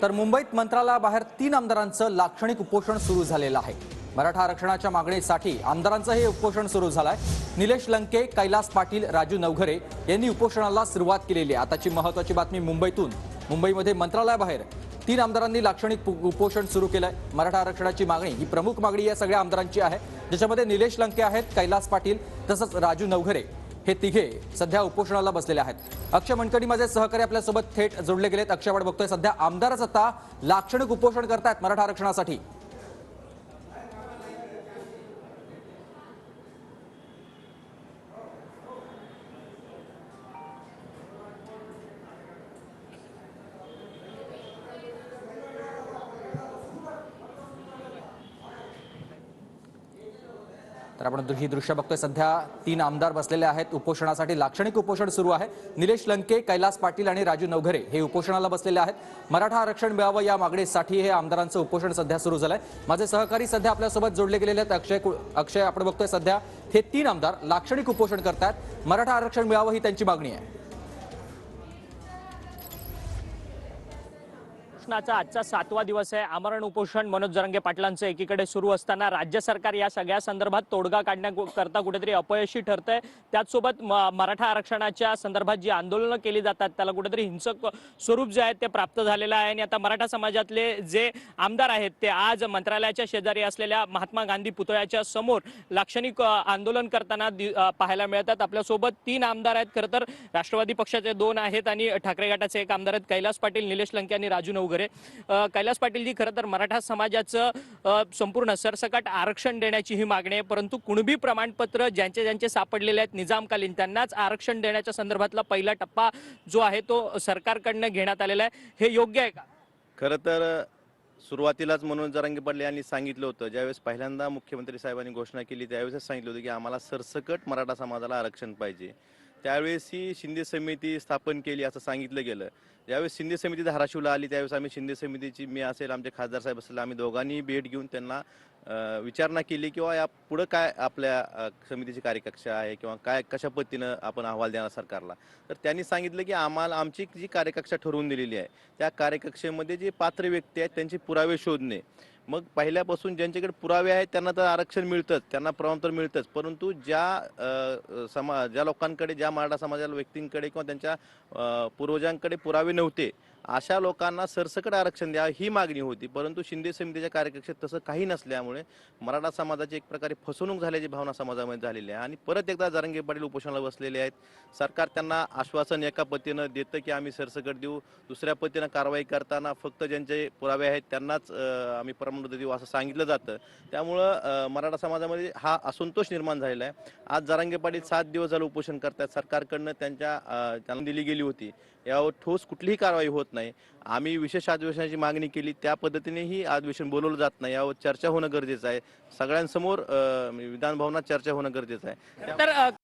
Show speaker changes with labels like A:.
A: तर मुंबईत मंत्रालयाबाहेर 3 आमदारांचं लाक्षणिक उपोषण सुरू झालेलं आहे। मराठा आरक्षणाच्या मागणीसाठी आमदारांचं हे उपोषण सुरू झालंय। निलेश लंके, कैलास पाटील, राजू नवघरे यांनी उपोषणाला सुरुवात केलेली आहे। आताची महत्त्वाची बातमी मुंबईतून। मुंबईमध्ये मंत्रालयाबाहेर 3 आमदारांनी लाक्षणिक उपोषण सुरू केलंय। मराठा आरक्षणाची मागणी ही प्रमुख मागणी या सगळ्या आमदारांची आहे, ज्याच्यामध्ये निलेश लंके आहेत, कैलास पाटील तसंच राजू नवघरे हे तिघे सध्या उपोषणाला बसलेले आहेत। अक्षय मनकडी माझे सहकारी आपल्यासोबत थेट जोडले गेलेत। अक्षय, आपण बघतोय सध्या आमदारच आता लाक्षणिक उपोषण करतायत मराठा आरक्षणासाठी। तर आपण ही दृश्य बघतोय, सध्या 3 आमदार बसलेले आहेत उपोषणासाठी। लाक्षणिक उपोषण सुरू आहे। निलेश लंके, कैलास पाटील आणि राजू नवघरे हे उपोषणाला बसलेले आहेत। मराठा आरक्षण मिळावं या मागणीसाठी हे आमदारांचं उपोषण सध्या सुरू झालंय। माझे सहकारी सध्या आपल्यासोबत जोडले गेलेले आहेत। अक्षय, आपण बघतोय सध्या हे 3 आमदार लाक्षणिक उपोषण करतात। मराठा आरक्षण मिळावं ही त्यांची मागणी आहे।
B: आजचा 7वा दिवस आहे। आमरण उपोषण मनोज जरांगे पाटलांचं एकीकडे सुरू असताना राज्य सरकार या सगळ्या संदर्भात तोडगा काढण्याकरता कुठेतरी अपयशी ठरतंय। त्याचसोबत मराठा आरक्षणाच्या संदर्भात जी आंदोलनं केली जातात त्याला कुठेतरी हिंसक स्वरूप जे आहे ते प्राप्त झालेलं आहे। आणि आता मराठा समाजातले जे आमदार आहेत ते आज मंत्रालयाच्या शेजारी असलेल्या महात्मा गांधी पुतळ्याच्या समोर लाक्षणिक आंदोलन करताना पाहायला मिळतात। आपल्यासोबत 3 आमदार आहेत। खरं तर राष्ट्रवादी पक्षाचे 2 आहेत आणि ठाकरे गटाचे 1 आमदार आहेत, कैलास पाटील, निलेश लंके आणि राजू नवघरे। कैलास पाटीलजी, खरं तर मराठा समाजाचं संपूर्ण सरसकट आरक्षण देण्याची ही मागणी आहे, परंतु कुणबी प्रमाणपत्र ज्यांचे ज्यांचे सापडलेले आहेत निजामकालीन त्यांनाच आरक्षण देण्याच्या संदर्भातला पहिला टप्पा जो आहे तो सरकारकडनं घेण्यात आलेला आहे, हे योग्य आहे का?
C: खरं तर सुरुवातीलाच मनोज जरांगे पाटील यांनी सांगितलं होतं, ज्यावेळेस पहिल्यांदा मुख्यमंत्री साहेबांनी घोषणा केली त्यावेळेस सांगितलं होतं की आम्हाला सरसकट मराठा समाजाला आरक्षण पाहिजे। त्यावेळेस ही शिंदे समिती स्थापन केली असं सांगितलं गेलं। ज्यावेळेस शिंदे समिती धाराशिवला आली त्यावेळेस आम्ही शिंदे समितीची, मी असेल, आमचे खासदार साहेब असेल, आम्ही दोघांनी भेट घेऊन त्यांना विचारणा केली किंवा या पुढं काय आपल्या समितीची कार्यकक्षा आहे किंवा काय कशा पद्धतीनं आपण अहवाल देणार सरकारला। तर त्यांनी सांगितलं की आम्हाला आमची जी कार्यकक्षा ठरवून दिलेली आहे त्या कार्यकक्षेमध्ये जे पात्र व्यक्ती आहेत त्यांचे पुरावे शोधणे। मग पहिल्यापासून ज्यांच्याकडे पुरावे आहेत त्यांना तर आरक्षण मिळतंच, त्यांना प्रमाणपत्र मिळतंच, परंतु ज्या लोकांकडे, ज्या मराठा समाजाला व्यक्तींकडे किंवा त्यांच्या पूर्वजांकडे पुरावे नव्हते अशा लोकांना सरसकट आरक्षण द्यावं ही मागणी होती। परंतु शिंदे समितीच्या कार्यकक्षेत तसं काही नसल्यामुळे मराठा समाजाची एक प्रकारे फसवणूक झाल्याची भावना समाजामध्ये झालेली आहे आणि परत एकदा जरांगे पाटील उपोषणाला बसलेले आहेत। सरकार त्यांना आश्वासन एका पद्धतीनं देतं की आम्ही सरसकट देऊ, दुसऱ्या पद्धतीनं कारवाई करताना फक्त ज्यांचे पुरावे आहेत त्यांनाच आम्ही प्रमाणपत्र देऊ असं सांगितलं जातं। त्यामुळं मराठा समाजामध्ये हा असंतोष निर्माण झालेला आहे। आज जरांगे पाटील 7 दिवस झालं उपोषण करतात। सरकारकडनं त्यांना दिली गेली होती, यावर ठोस कुठलीही कारवाई होत नाही। आम्ही विशेष अधिवेशनाची मागणी केली, त्या पद्धतीनेही अधिवेशन बोलवलं जात नाही, यावर चर्चा होणं गरजेचं आहे। सगळ्यांसमोर विधानभवनात चर्चा होणं गरजेचं आहे।